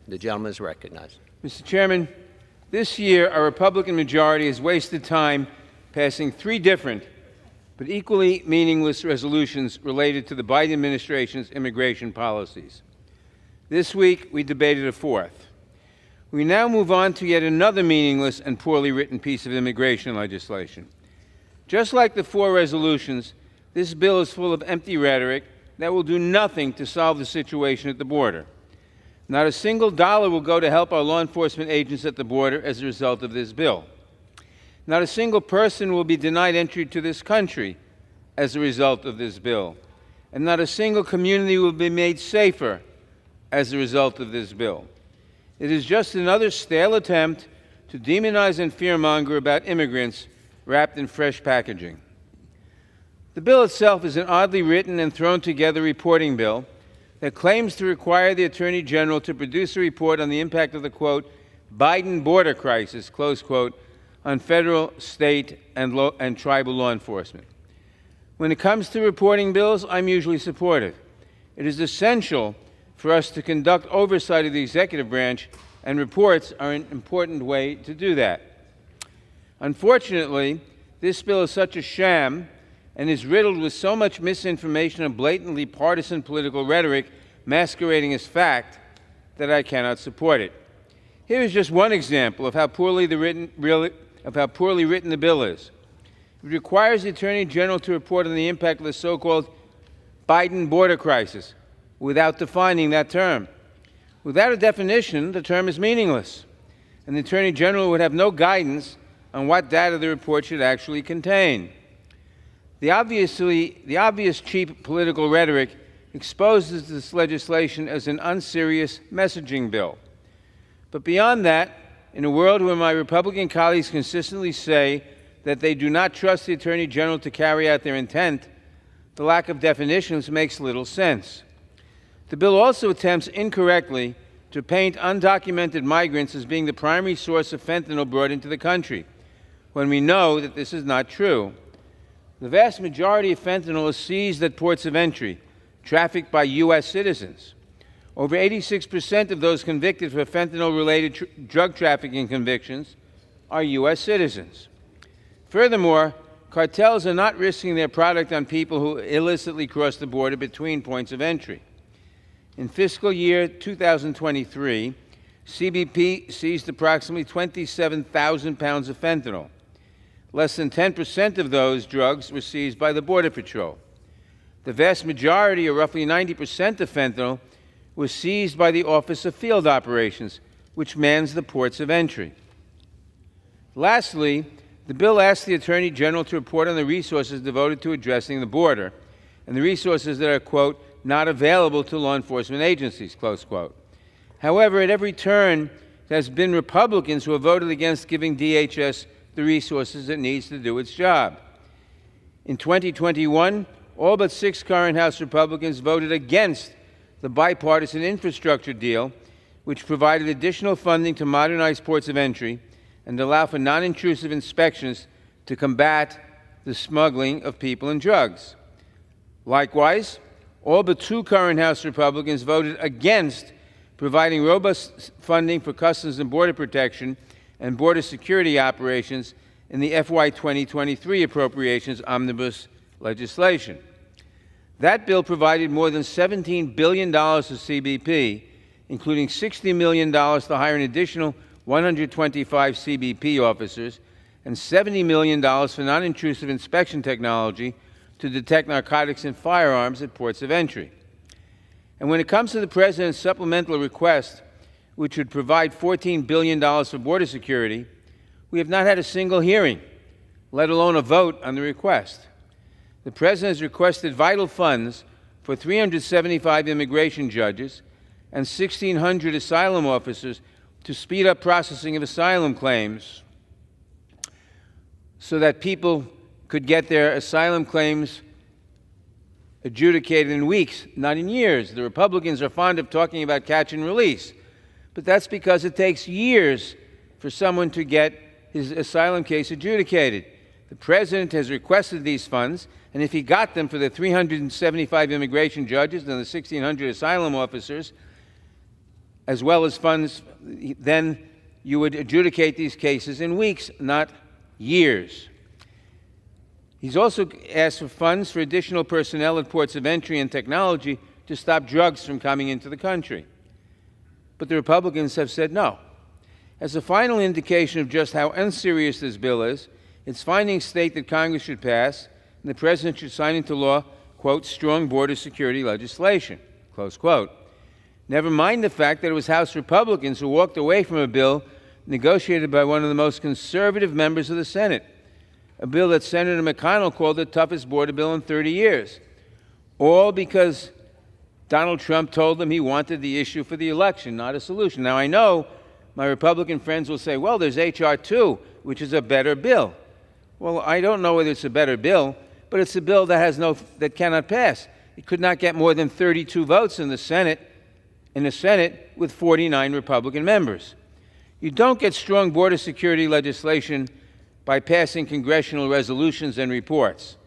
The gentleman is recognized. Mr. Chairman, this year our Republican majority has wasted time passing 3 different but equally meaningless resolutions related to the Biden administration's immigration policies. This week we debated a 4th. We now move on to yet another meaningless and poorly written piece of immigration legislation. Just like the 4 resolutions, this bill is full of empty rhetoric that will do nothing to solve the situation at the border. Not a single dollar will go to help our law enforcement agents at the border as a result of this bill. Not a single person will be denied entry to this country as a result of this bill. And not a single community will be made safer as a result of this bill. It is just another stale attempt to demonize and fearmonger about immigrants wrapped in fresh packaging. The bill itself is an oddly written and thrown together reporting bill that claims to require the Attorney General to produce a report on the impact of the, quote, Biden border crisis, close quote, on federal, state, and tribal law enforcement. When it comes to reporting bills, I'm usually supportive. It is essential for us to conduct oversight of the executive branch, and reports are an important way to do that. Unfortunately, this bill is such a sham and is riddled with so much misinformation and blatantly partisan political rhetoric masquerading as fact that I cannot support it. Here is just one example of how poorly written the bill is. It requires the Attorney General to report on the impact of the so-called Biden border crisis without defining that term. Without a definition, the term is meaningless, and the Attorney General would have no guidance on what data the report should actually contain. The obvious cheap political rhetoric exposes this legislation as an unserious messaging bill. But beyond that, in a world where my Republican colleagues consistently say that they do not trust the Attorney General to carry out their intent, the lack of definitions makes little sense. The bill also attempts incorrectly to paint undocumented migrants as being the primary source of fentanyl brought into the country, when we know that this is not true. The vast majority of fentanyl is seized at ports of entry, trafficked by U.S. citizens. Over 86% of those convicted for fentanyl-related drug trafficking convictions are U.S. citizens. Furthermore, cartels are not risking their product on people who illicitly cross the border between points of entry. In fiscal year 2023, CBP seized approximately 27,000 pounds of fentanyl. Less than 10% of those drugs were seized by the Border Patrol. The vast majority, or roughly 90% of fentanyl, was seized by the Office of Field Operations, which mans the ports of entry. Lastly, the bill asks the Attorney General to report on the resources devoted to addressing the border and the resources that are, quote, not available to law enforcement agencies, close quote. However, at every turn, there has been Republicans who have voted against giving DHS the resources it needs to do its job. In 2021, all but 6 current House Republicans voted against the bipartisan infrastructure deal, which provided additional funding to modernize ports of entry and allow for non-intrusive inspections to combat the smuggling of people and drugs. Likewise, all but 2 current House Republicans voted against providing robust funding for Customs and Border Protection and border security operations in the FY 2023 appropriations omnibus legislation. That bill provided more than $17 billion to CBP, including $60 million to hire an additional 125 CBP officers and $70 million for non-intrusive inspection technology to detect narcotics and firearms at ports of entry. And when it comes to the President's supplemental request, which would provide $14 billion for border security, we have not had a single hearing, let alone a vote on the request. The President has requested vital funds for 375 immigration judges and 1,600 asylum officers to speed up processing of asylum claims so that people could get their asylum claims adjudicated in weeks, not in years. The Republicans are fond of talking about catch and release, but that's because it takes years for someone to get his asylum case adjudicated. The President has requested these funds, and if he got them for the 375 immigration judges and the 1,600 asylum officers, as well as funds, then you would adjudicate these cases in weeks, not years. He's also asked for funds for additional personnel at ports of entry and technology to stop drugs from coming into the country. But the Republicans have said no. As a final indication of just how unserious this bill is, its findings state that Congress should pass and the President should sign into law, quote, strong border security legislation, close quote. Never mind the fact that it was House Republicans who walked away from a bill negotiated by one of the most conservative members of the Senate, a bill that Senator McConnell called the toughest border bill in 30 years, all because Donald Trump told them he wanted the issue for the election, not a solution. Now, I know my Republican friends will say, well, there's H.R. 2, which is a better bill. Well, I don't know whether it's a better bill, but it's a bill that cannot pass. It could not get more than 32 votes in the Senate with 49 Republican members. You don't get strong border security legislation by passing congressional resolutions and reports.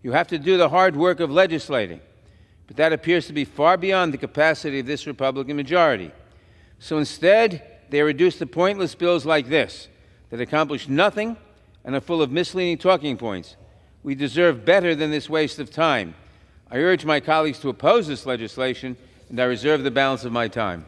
You have to do the hard work of legislating, but that appears to be far beyond the capacity of this Republican majority. So instead, they reduce to pointless bills like this that accomplish nothing and are full of misleading talking points. We deserve better than this waste of time. I urge my colleagues to oppose this legislation, and I reserve the balance of my time.